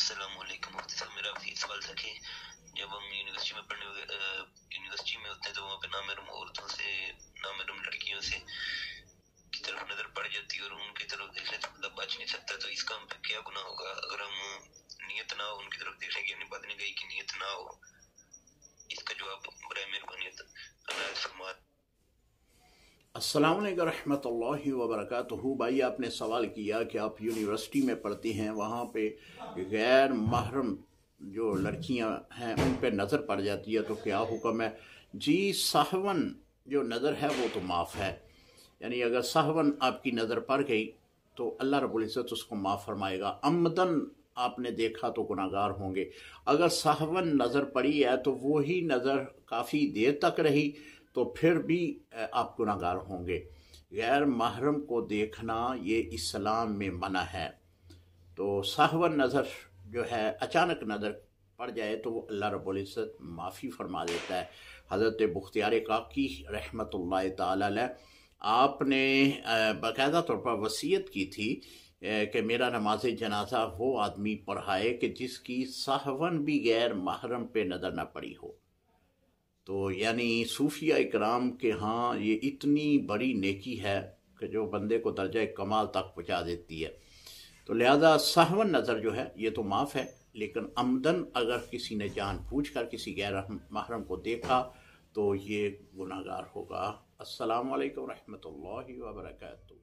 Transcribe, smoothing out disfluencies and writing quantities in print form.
السلام علیکم مفتی صاحب، میرا آپ سے سوال تھا کہ جب ہم یونیورسٹی میں یونیورسٹی میں ہوتے ہیں تو وہاں پہ نامحرم عورتوں سے، نامحرم لڑکیوں سے کی طرف نظر پڑ جاتی ہے اور ان کی طرف دیکھنے سے بندہ بچ نہیں سکتا، تو اس کا ہم پہ کیا گناہ ہوگا اگر ہم نیت نہ ہو ان کی طرف دیکھنے کی، یعنی بدنگاہی کی نیت نہ ہو؟ اس کا جواب برائے مہربانی عنایت فرما۔ السلام علیکم رحمۃ اللہ وبرکاتہ۔ بھائی آپ نے سوال کیا کہ آپ یونیورسٹی میں پڑھتے ہیں، وہاں پہ غیر محرم جو لڑکیاں ہیں ان پہ نظر پڑ جاتی ہے تو کیا حکم ہے؟ جی، سہون جو نظر ہے وہ تو معاف ہے، یعنی اگر سہون آپ کی نظر پڑ گئی تو اللہ رب العزت اس کو معاف فرمائے گا۔ عمدن آپ نے دیکھا تو گناہ گار ہوں گے۔ اگر سہون نظر پڑی ہے تو وہی نظر کافی دیر تک رہی تو پھر بھی آپ گناہ گار ہوں گے۔ غیر محرم کو دیکھنا یہ اسلام میں منع ہے، تو سہون نظر جو ہے اچانک نظر پڑ جائے تو وہ اللہ رب العزت معافی فرما دیتا ہے۔ حضرت بختیار کاکی رحمۃ اللہ تعالی علیہ آپ نے باقاعدہ طور پر وصیت کی تھی کہ میرا نماز جنازہ وہ آدمی پڑھائے کہ جس کی سہون بھی غیر محرم پہ نظر نہ پڑی ہو۔ تو یعنی صوفیہ اکرام کے ہاں یہ اتنی بڑی نیکی ہے کہ جو بندے کو درجہ کمال تک پہنچا دیتی ہے۔ تو لہذا سہون نظر جو ہے یہ تو معاف ہے، لیکن عمدن اگر کسی نے جان بوجھ کر کسی غیر محرم کو دیکھا تو یہ گناہ گار ہوگا۔ السلام علیکم ورحمۃ اللہ وبرکاتہ۔